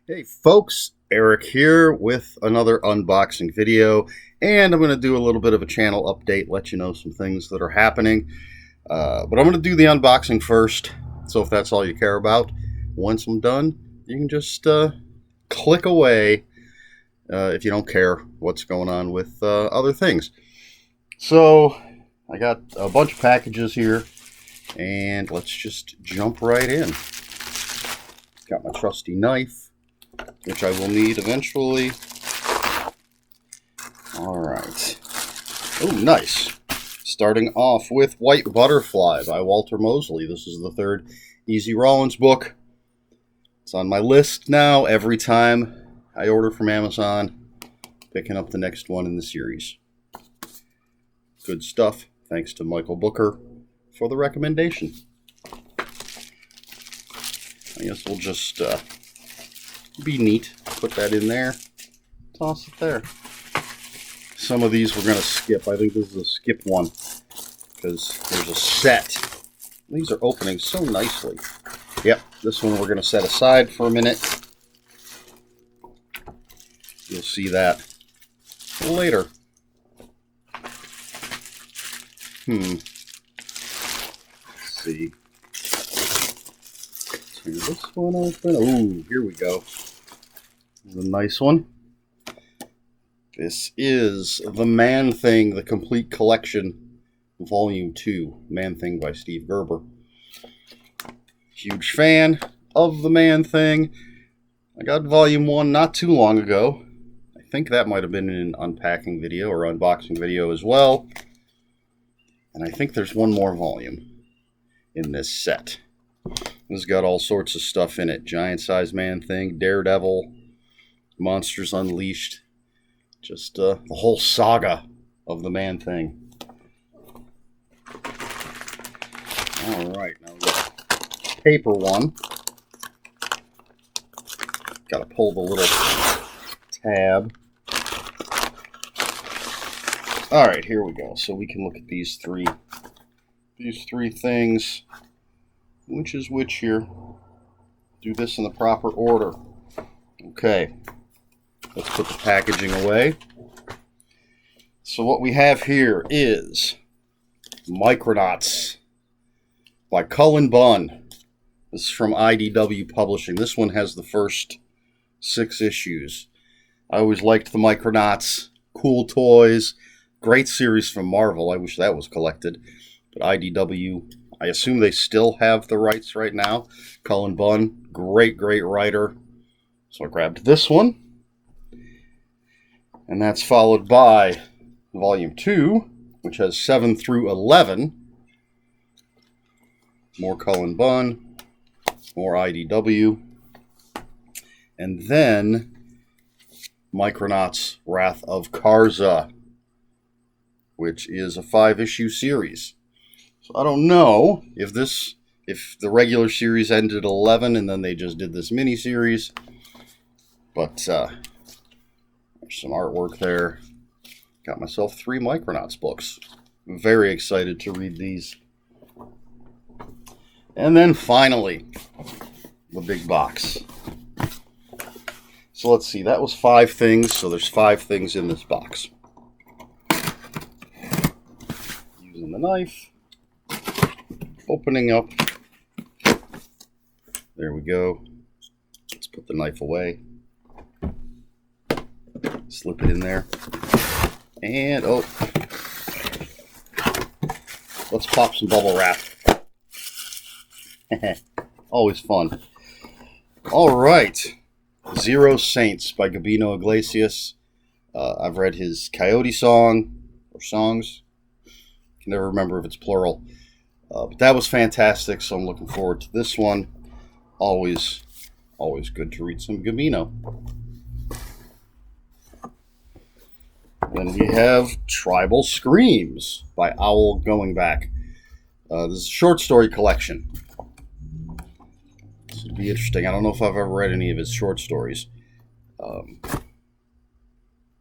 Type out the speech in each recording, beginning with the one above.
Hey folks, Eric here with another unboxing video, and I'm going to do a little bit of a channel update, let you know some things that are happening. But I'm going to do the unboxing first, so if that's all you care about, once I'm done, you can just click away if you don't care what's going on with other things. So I got a bunch of packages here, and let's just jump right in. Got my trusty knife, which I will need eventually. All right. Oh, nice. Starting off with White Butterfly by Walter Mosley. This is the third Easy Rawlins book. It's on my list now every time I order from Amazon, picking up the next one in the series. Good stuff. Thanks to Michael Booker for the recommendation. I guess we'll just be neat. Put that in there. Toss it there. Some of these we're going to skip. I think this is a skip one because there's a set. These are opening so nicely. Yep, this one we're going to set aside for a minute. You'll see that later. Let's see. Turn this one open. Ooh, here we go. The nice one. This is The Man-Thing, The Complete Collection, Volume 2, Man-Thing by Steve Gerber. Huge fan of The Man-Thing. I got Volume 1 not too long ago. I think that might have been in an unpacking video or unboxing video as well. And I think there's one more volume in this set. This has got all sorts of stuff in it. Giant-sized Man-Thing, Daredevil, Monsters Unleashed. Just the whole saga of the Man-Thing. All right, now the paper one. Got to pull the little tab. All right, here we go. So we can look at these three things. Which is which here? Do this in the proper order. Okay. Let's put the packaging away. So what we have here is Micronauts by Cullen Bunn. This is from IDW Publishing. This one has the first 6 issues. I always liked the Micronauts. Cool toys. Great series from Marvel. I wish that was collected. But IDW, I assume they still have the rights right now. Cullen Bunn, great writer. So I grabbed this one. And that's followed by Volume 2, which has 7 through 11. More Cullen Bunn, more IDW. And then Micronauts Wrath of Karza, which is a 5-issue series. So I don't know if the regular series ended at 11 and then they just did this mini-series. But there's some artwork there. Got myself 3 Micronauts books. I'm very excited to read these. And then finally, the big box. So let's see, that was 5 things, so there's 5 things in this box. Using the knife. Opening up. There we go. Let's put the knife away. Slip it in there. And, oh. Let's pop some bubble wrap. Always fun. All right. Zero Saints by Gabino Iglesias. I've read his Coyote song, or songs. Can never remember if it's plural. But that was fantastic, so I'm looking forward to this one. Always good to read some Gabino. Then we have Tribal Screams by Owl Going Back. This is a short story collection. This would be interesting. I don't know if I've ever read any of his short stories.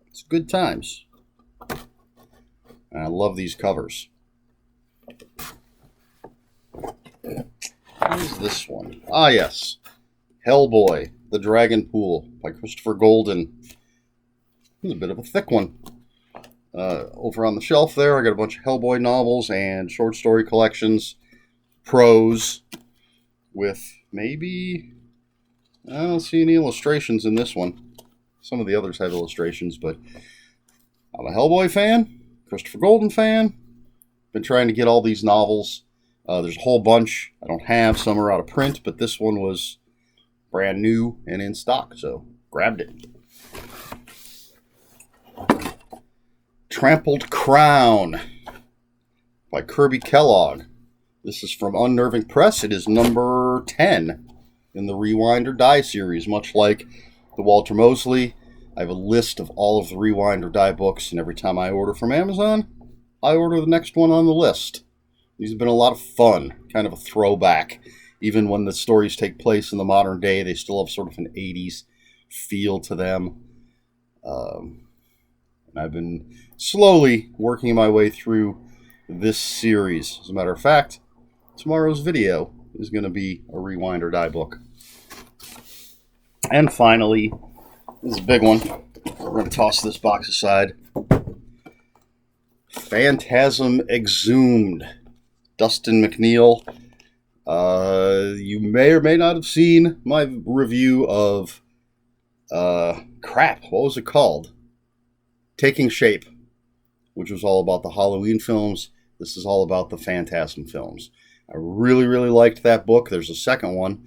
It's good times. And I love these covers. What is this one? Ah, yes. Hellboy the Dragon Pool by Christopher Golden. It's a bit of a thick one. Over on the shelf there, I got a bunch of Hellboy novels and short story collections, prose, with maybe, I don't see any illustrations in this one. Some of the others have illustrations, but I'm a Hellboy fan, Christopher Golden fan. Been trying to get all these novels. There's a whole bunch I don't have. Some are out of print, but this one was brand new and in stock, so grabbed it. Trampled Crown by Kirby Kellogg. This is from Unnerving Press. It is number 10 in the Rewind or Die series. Much like the Walter Mosley, I have a list of all of the Rewind or Die books, and every time I order from Amazon, I order the next one on the list. These have been a lot of fun, kind of a throwback. Even when the stories take place in the modern day, they still have sort of an 80s feel to them. And I've been slowly working my way through this series. As a matter of fact, tomorrow's video is going to be a Rewind or Die book. And finally, this is a big one. We're going to toss this box aside. Phantasm Exhumed. Dustin McNeill. You may or may not have seen my review of... what was it called? Taking Shape, which was all about the Halloween films. This is all about the Phantasm films. I really, really liked that book. There's a second one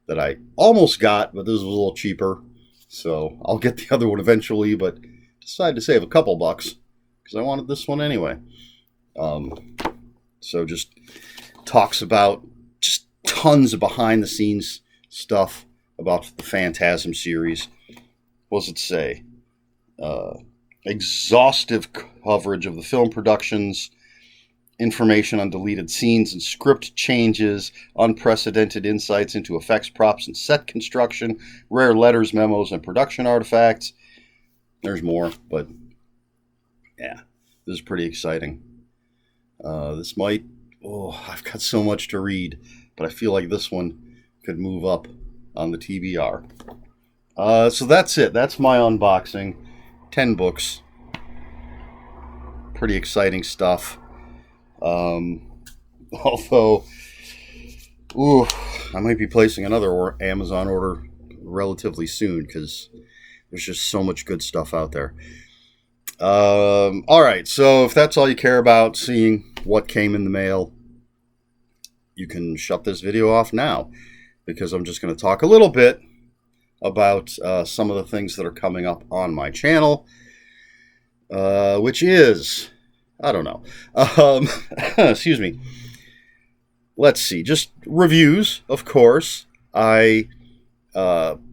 that I almost got, but this was a little cheaper. So I'll get the other one eventually, but decided to save a couple bucks because I wanted this one anyway. So just talks about just tons of behind-the-scenes stuff about the Phantasm series. What does it say? Exhaustive coverage of the film productions, information on deleted scenes and script changes, unprecedented insights into effects, props, and set construction, rare letters, memos, and production artifacts. There's more, but yeah, this is pretty exciting. This might, I've got so much to read, but I feel like this one could move up on the TBR. So that's it. That's my unboxing. 10 books. Pretty exciting stuff. Although, I might be placing another Amazon order relatively soon because there's just so much good stuff out there. All right, so if that's all you care about, seeing what came in the mail, you can shut this video off now because I'm just going to talk a little bit about some of the things that are coming up on my channel, which is, I don't know, excuse me, let's see, just reviews, of course. I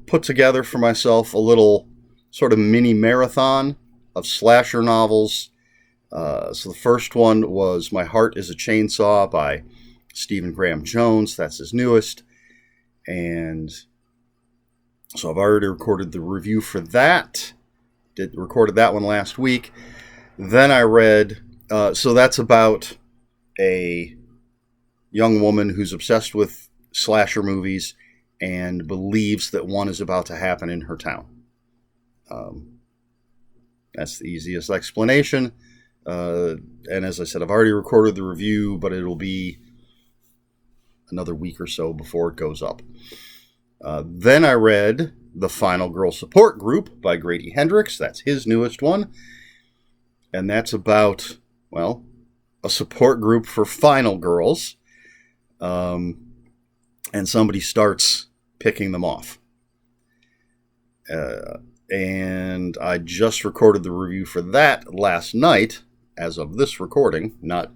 put together for myself a little sort of mini marathon of slasher novels. So the first one was My Heart is a Chainsaw by Stephen Graham Jones. That's his newest. And so I've already recorded the review for that. Recorded that one last week. Then I read, so that's about a young woman who's obsessed with slasher movies and believes that one is about to happen in her town. That's the easiest explanation. And as I said, I've already recorded the review, but it'll be another week or so before it goes up. Then I read The Final Girl Support Group by Grady Hendrix. That's his newest one. And that's about, well, a support group for final girls. And somebody starts picking them off. And I just recorded the review for that last night, as of this recording, not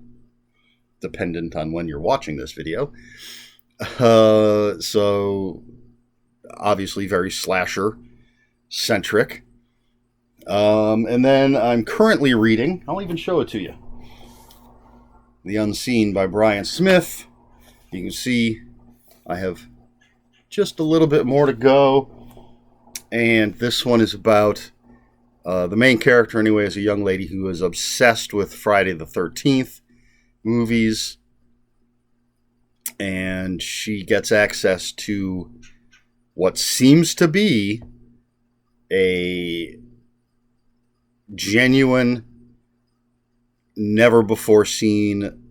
dependent on when you're watching this video. So obviously very slasher-centric. And then I'm currently reading, I'll even show it to you, The Unseen by Brian Smith. You can see I have just a little bit more to go. And this one is about, the main character anyway is a young lady who is obsessed with Friday the 13th movies. And she gets access to what seems to be a genuine, never before seen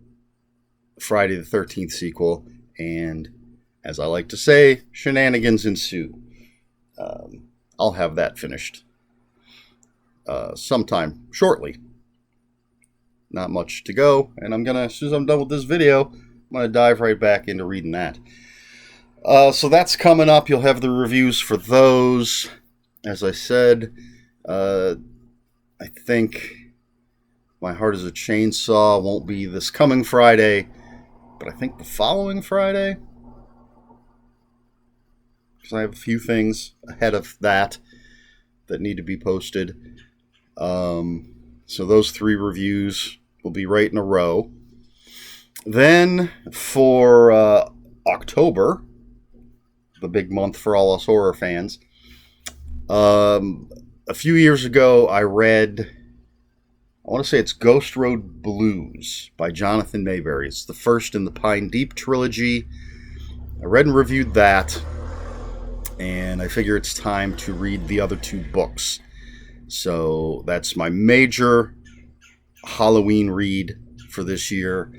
Friday the 13th sequel, and as I like to say, shenanigans ensue. I'll have that finished sometime shortly. Not much to go, and as soon as I'm done with this video, I'm gonna dive right back into reading that. So that's coming up. You'll have the reviews for those. As I said, I think My Heart is a Chainsaw won't be this coming Friday, but I think the following Friday, because I have a few things ahead of that need to be posted. So those 3 reviews will be right in a row. Then for October, the big month for all us horror fans, a few years ago I read, I want to say it's Ghost Road Blues by Jonathan Mayberry. It's the first in the Pine Deep trilogy. I read and reviewed that, and I figure it's time to read the other 2 books. So that's my major Halloween read for this year.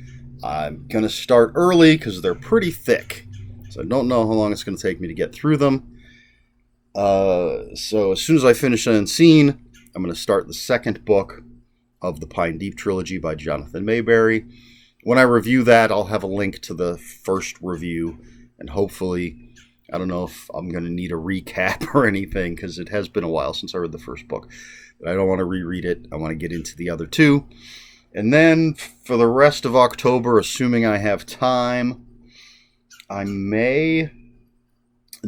I'm going to start early because they're pretty thick. So I don't know how long it's going to take me to get through them. So as soon as I finish Unseen, I'm going to start the second book of the Pine Deep trilogy by Jonathan Mayberry. When I review that, I'll have a link to the first review, and hopefully, I don't know if I'm going to need a recap or anything, because it has been a while since I read the first book. But I don't want to reread it. I want to get into the other 2. And then for the rest of October, assuming I have time, I may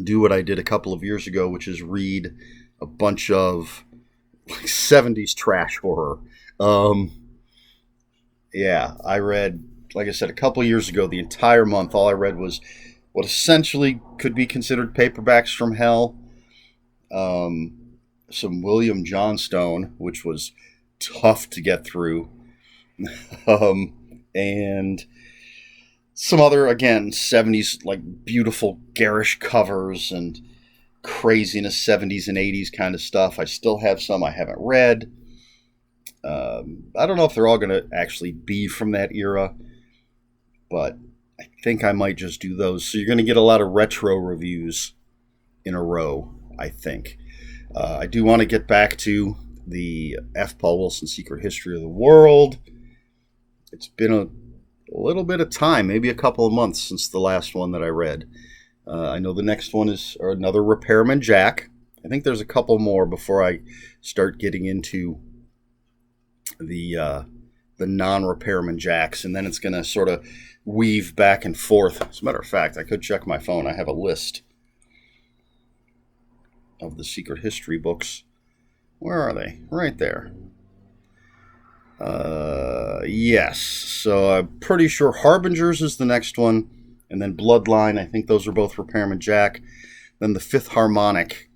do what I did a couple of years ago, which is read a bunch of 70s trash horror. Yeah, I read, like I said, a couple of years ago, the entire month, all I read was what essentially could be considered paperbacks from hell. Some William Johnstone, which was tough to get through. And some other, again, 70s, like, beautiful, garish covers and craziness, 70s and 80s kind of stuff. I still have some I haven't read. I don't know if they're all going to actually be from that era, but I think I might just do those. So you're going to get a lot of retro reviews in a row, I think. I do want to get back to the F. Paul Wilson Secret History of the World. It's been a little bit of time, maybe a couple of months since the last one that I read. I know the next one is another Repairman Jack. I think there's a couple more before I start getting into the non-Repairman Jacks, and then it's going to sort of weave back and forth. As a matter of fact, I could check my phone. I have a list of the Secret History books. Where are they? Right there. Yes. So I'm pretty sure Harbingers is the next one, and then Bloodline. I think those are both Repairman Jack. Then the Fifth Harmonic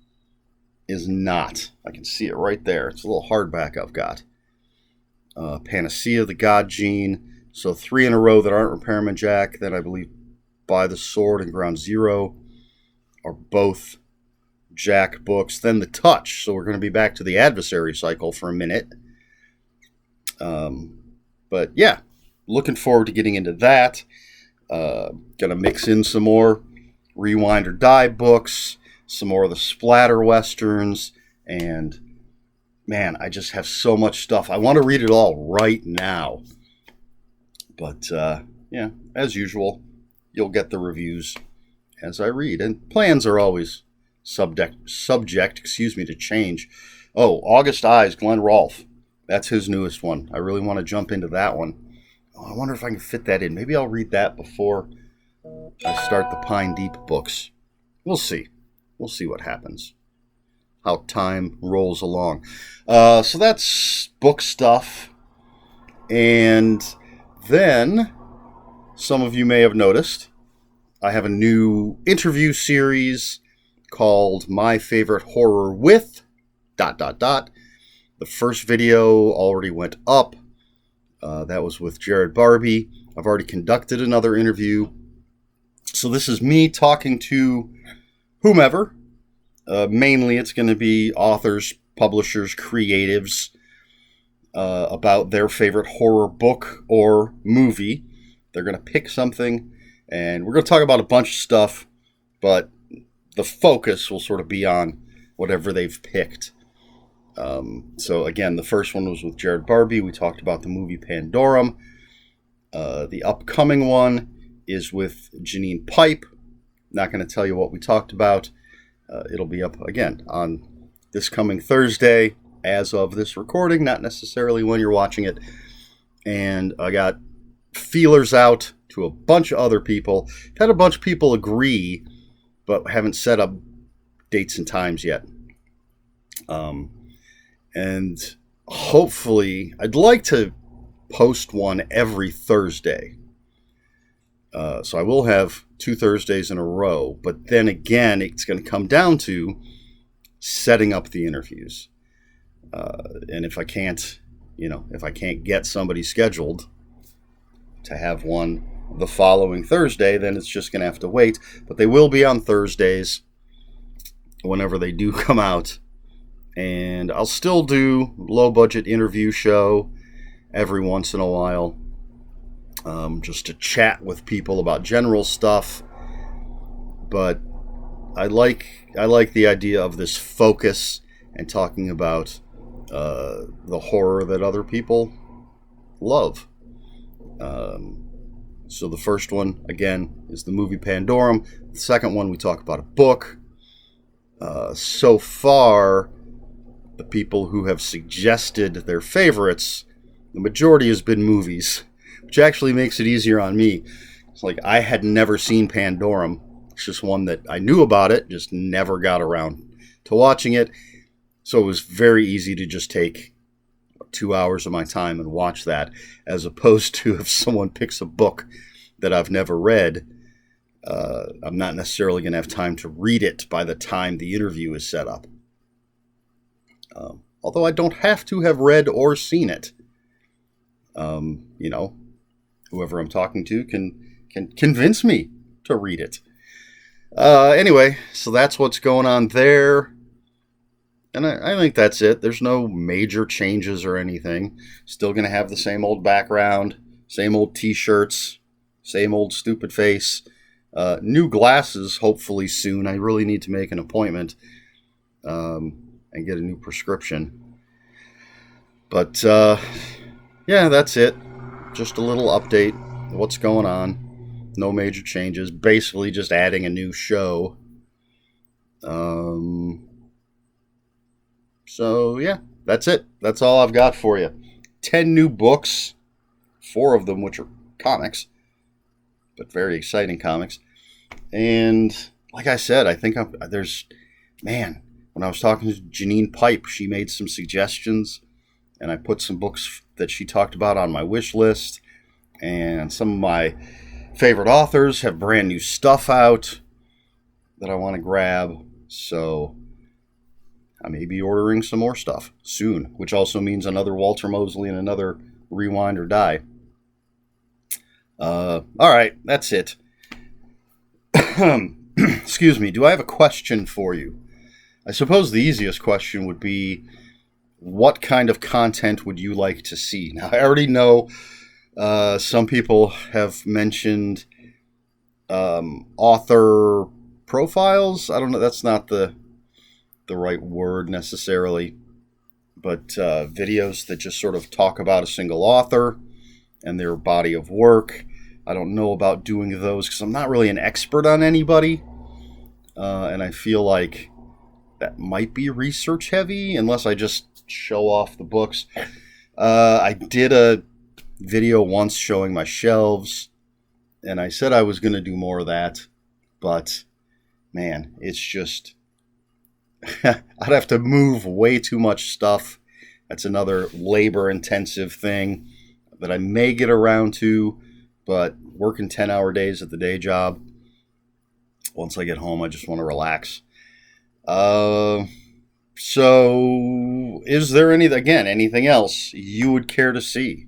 is not. I can see it right there. It's a little hardback I've got. Panacea, the God Gene. So 3 in a row that aren't Repairman Jack. Then I believe By the Sword and Ground Zero are both Jack books. Then The Touch. So we're going to be back to the Adversary cycle for a minute. But yeah, looking forward to getting into that. Gonna mix in some more Rewind or Die books, some more of the splatter westerns, and man, I just have so much stuff. I want to read it all right now. But yeah, as usual, you'll get the reviews as I read. And plans are always subject to change. Oh, August Eyes, Glenn Rolfe. That's his newest one. I really want to jump into that one. Oh, I wonder if I can fit that in. Maybe I'll read that before I start the Pine Deep books. We'll see. We'll see what happens. How time rolls along. So that's book stuff. And then, some of you may have noticed, I have a new interview series called My Favorite Horror With... The first video already went up. That was with Jared Barbie. I've already conducted another interview. So this is me talking to whomever. Mainly it's going to be authors, publishers, creatives about their favorite horror book or movie. They're going to pick something, and we're going to talk about a bunch of stuff, but the focus will sort of be on whatever they've picked. So again, the first one was with Jared Barbie. We talked about the movie Pandorum. The upcoming one is with Janine Pipe. Not going to tell you what we talked about. It'll be up again on this coming Thursday as of this recording, not necessarily when you're watching it. And I got feelers out to a bunch of other people. Had a bunch of people agree, but haven't set up dates and times yet. And hopefully, I'd like to post one every Thursday. So I will have 2 Thursdays in a row, but then again, it's going to come down to setting up the interviews. And if I can't get somebody scheduled to have one the following Thursday, then it's just going to have to wait. But they will be on Thursdays whenever they do come out. And I'll still do low-budget interview show every once in a while. Just to chat with people about general stuff, but I like the idea of this focus and talking about the horror that other people love. So the first one, again, is the movie Pandorum. The second one, we talk about a book. So far, the people who have suggested their favorites, the majority has been movies, which actually makes it easier on me. It's like I had never seen Pandorum. It's just one that I knew about it, just never got around to watching it. So it was very easy to just take 2 hours of my time and watch that, as opposed to if someone picks a book that I've never read, I'm not necessarily going to have time to read it by the time the interview is set up. Although I don't have to have read or seen it. Whoever I'm talking to can convince me to read it. Anyway, so that's what's going on there. And I think that's it. There's no major changes or anything. Still going to have the same old background, same old t-shirts, same old stupid face. New glasses, hopefully soon. I really need to make an appointment and get a new prescription. But, yeah, that's it. Just a little update of what's going on. No major changes. Basically just adding a new show. So, yeah, that's it. That's all I've got for you. 10 new books. 4 of them which are comics. But very exciting comics. And, like I said, I think when I was talking to Janine Pipe, she made some suggestions. And I put some books that she talked about on my wish list. And some of my favorite authors have brand new stuff out that I want to grab. So I may be ordering some more stuff soon, which also means another Walter Mosley and another Rewind or Die. All right, that's it. Excuse me. Do I have a question for you? I suppose the easiest question would be, what kind of content would you like to see? Now, I already know some people have mentioned author profiles. I don't know. That's not the right word necessarily. But videos that just sort of talk about a single author and their body of work. I don't know about doing those because I'm not really an expert on anybody. And I feel like that might be research heavy unless I just show off the books. I did a video once showing my shelves, and I said I was going to do more of that, but man, it's just I'd have to move way too much stuff. That's another labor intensive thing that I may get around to, but working 10-hour days at the day job, once I get home I just want to relax. So, is there anything else you would care to see?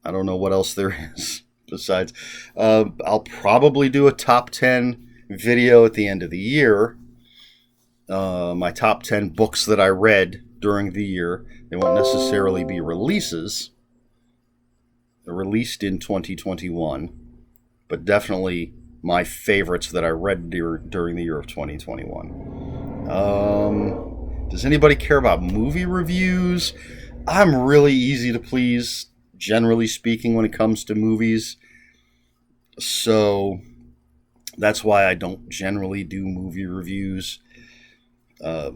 I don't know what else there is besides. I'll probably do a top 10 video at the end of the year, my top 10 books that I read during the year. They won't necessarily be releases. They're released in 2021, but definitely my favorites that I read during the year of 2021. Does anybody care about movie reviews? I'm really easy to please, generally speaking, when it comes to movies. So that's why I don't generally do movie reviews. As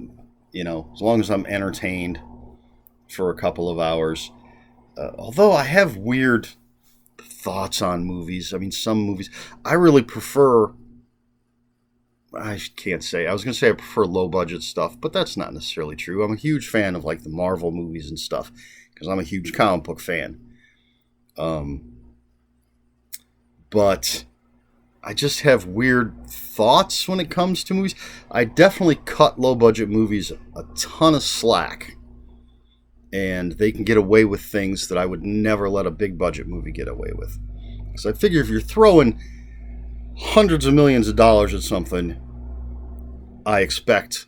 long as I'm entertained for a couple of hours. Although I have weird thoughts on movies. I mean, some movies I really prefer. I can't say. I was going to say I prefer low budget stuff, but that's not necessarily true. I'm a huge fan of like the Marvel movies and stuff because I'm a huge comic book fan. But I just have weird thoughts when it comes to movies. I definitely cut low budget movies a ton of slack. And they can get away with things that I would never let a big budget movie get away with. So I figure if you're throwing hundreds of millions of dollars at something, I expect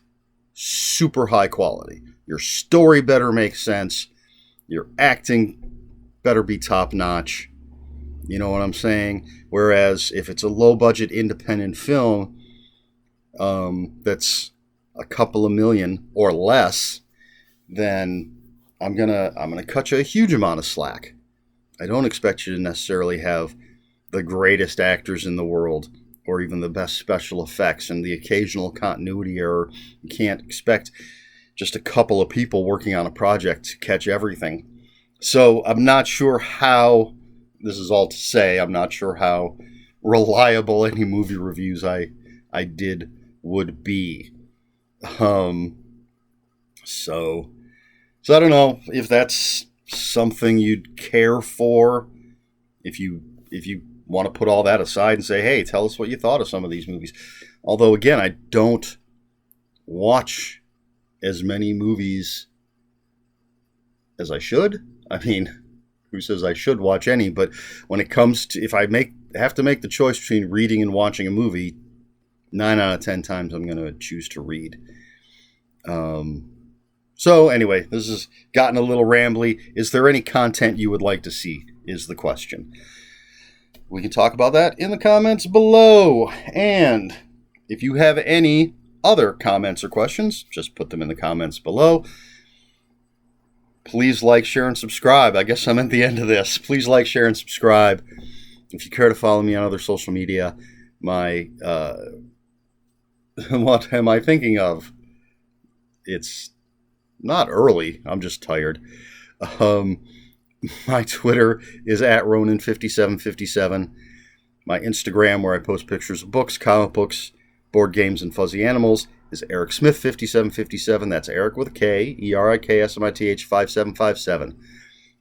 super high quality. Your story better make sense. Your acting better be top notch. You know what I'm saying? Whereas if it's a low budget independent film that's a couple of million or less, then I'm gonna cut you a huge amount of slack. I don't expect you to necessarily have the greatest actors in the world or even the best special effects and the occasional continuity error. You can't expect just a couple of people working on a project to catch everything. So I'm not sure how, this is all to say, I'm not sure how reliable any movie reviews I did would be. So I don't know if that's something you'd care for. If you want to put all that aside and say, hey, tell us what you thought of some of these movies. Although, again, I don't watch as many movies as I should. I mean, who says I should watch any? But when it comes to, if I have to make the choice between reading and watching a movie, 9 out of 10 times I'm going to choose to read. So anyway, this has gotten a little rambly. Is there any content you would like to see is the question. We can talk about that in the comments below. And if you have any other comments or questions, just put them in the comments below. Please like, share, and subscribe. I guess I'm at the end of this. Please like, share, and subscribe. If you care to follow me on other social media, my what am I thinking of? It's not early. I'm just tired. My Twitter is at Ronin5757. My Instagram, where I post pictures of books, comic books, board games, and fuzzy animals, is Eric Smith 5757. That's Eric with a K, ERIKSMITH 5757.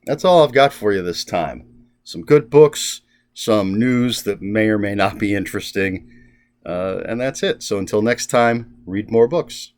That's all I've got for you this time. Some good books, some news that may or may not be interesting, and that's it. So until next time, read more books.